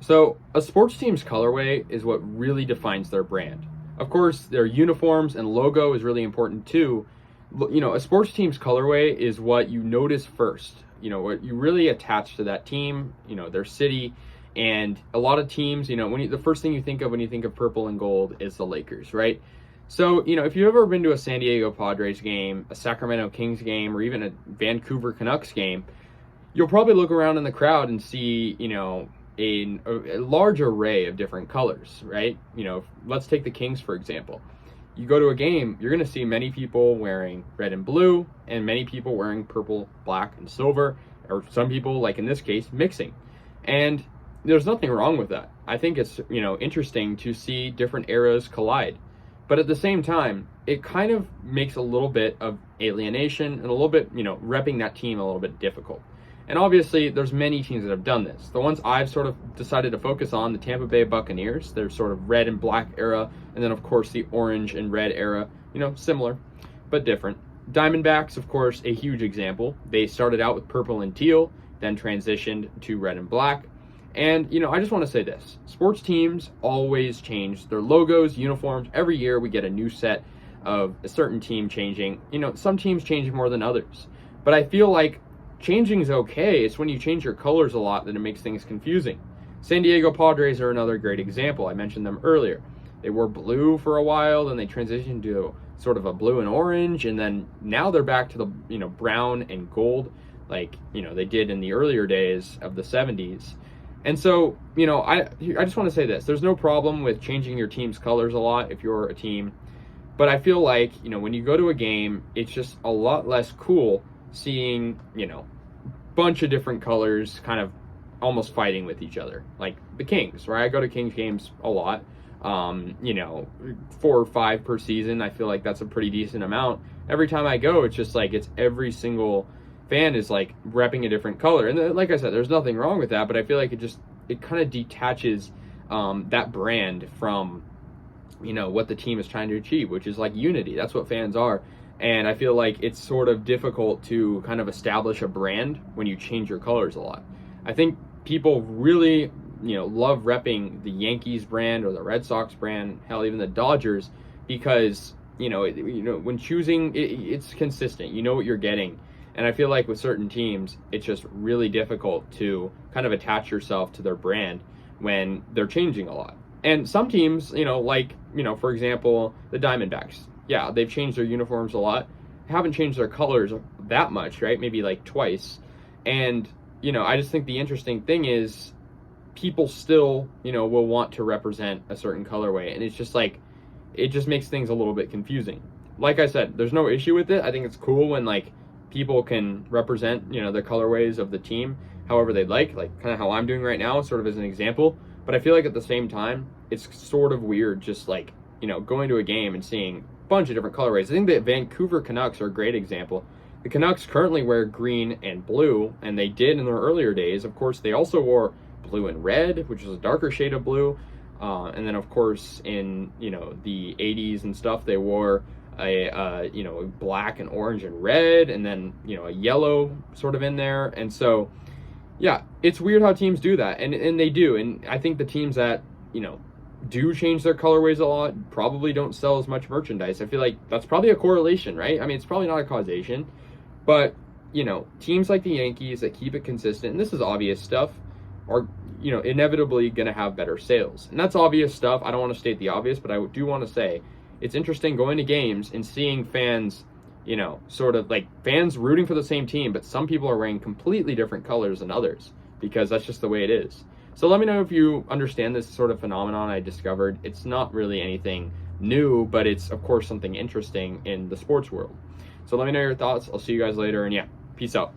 So, a sports team's colorway is what really defines their brand. Of course, their uniforms and logo is really important too. A sports team's colorway is what you notice first. What you really attach to that team, their city. And a lot of teams, the first thing you think of when you think of purple and gold is the Lakers, right? So, if you've ever been to a San Diego Padres game, a Sacramento Kings game, or even a Vancouver Canucks game, you'll probably look around in the crowd and see, a large array of different colors, right? Let's take the Kings, for example. You go to a game, you're going to see many people wearing red and blue, and many people wearing purple, black, and silver, or some people, like in this case, mixing. And there's nothing wrong with that. I think it's, interesting to see different eras collide. But at the same time, it kind of makes a little bit of alienation and a little bit, repping that team a little bit difficult. And obviously, there's many teams that have done this. The ones I've sort of decided to focus on, the Tampa Bay Buccaneers, their sort of red and black era, and then, of course, the orange and red era, similar, but different. Diamondbacks, of course, a huge example. They started out with purple and teal, then transitioned to red and black. And, I just want to say this. Sports teams always change their logos, uniforms. Every year we get a new set of a certain team changing. Some teams change more than others. But I feel like changing is okay. It's when you change your colors a lot that it makes things confusing. San Diego Padres are another great example. I mentioned them earlier. They were blue for a while, then they transitioned to sort of a blue and orange, and then now they're back to the brown and gold like they did in the earlier days of the 70s. And so, I just want to say this. There's no problem with changing your team's colors a lot if you're a team. But I feel like, when you go to a game, it's just a lot less cool seeing, bunch of different colors kind of almost fighting with each other. Like the Kings, right? I go to Kings games a lot. 4 or 5 per season. I feel like that's a pretty decent amount. Every time I go, it's just like it's every single fan is like repping a different color. And like I said, there's nothing wrong with that, but I feel like it kind of detaches that brand from, what the team is trying to achieve, which is like unity. That's what fans are. And I feel like it's sort of difficult to kind of establish a brand when you change your colors a lot. I think people really, love repping the Yankees brand or the Red Sox brand, hell, even the Dodgers, because, when choosing, it's consistent. You know what you're getting. And I feel like with certain teams, it's just really difficult to kind of attach yourself to their brand when they're changing a lot. And some teams, for example, the Diamondbacks. Yeah, they've changed their uniforms a lot. Haven't changed their colors that much, right? Maybe like twice. And, I just think the interesting thing is people still, will want to represent a certain colorway. And it's just like, it just makes things a little bit confusing. Like I said, there's no issue with it. I think it's cool when people can represent, the colorways of the team however they'd like kind of how I'm doing right now, sort of as an example. But I feel like at the same time, it's sort of weird just going to a game and seeing a bunch of different colorways. I think the Vancouver Canucks are a great example. The Canucks currently wear green and blue, and they did in their earlier days. Of course, they also wore blue and red, which is a darker shade of blue. And then, of course, in, the 80s and stuff, they wore a black and orange and red, and then, a yellow sort of in there. And so, yeah, it's weird how teams do that. And they do. And I think the teams that, do change their colorways a lot probably don't sell as much merchandise. I feel like that's probably a correlation, right? I mean, it's probably not a causation. But, teams like the Yankees that keep it consistent, and this is obvious stuff, are, inevitably going to have better sales. And that's obvious stuff. I don't want to state the obvious, but I do want to say it's interesting going to games and seeing fans, sort of like fans rooting for the same team, but some people are wearing completely different colors than others because that's just the way it is. So let me know if you understand this sort of phenomenon I discovered. It's not really anything new, but it's, of course, something interesting in the sports world. So let me know your thoughts. I'll see you guys later, and yeah, peace out.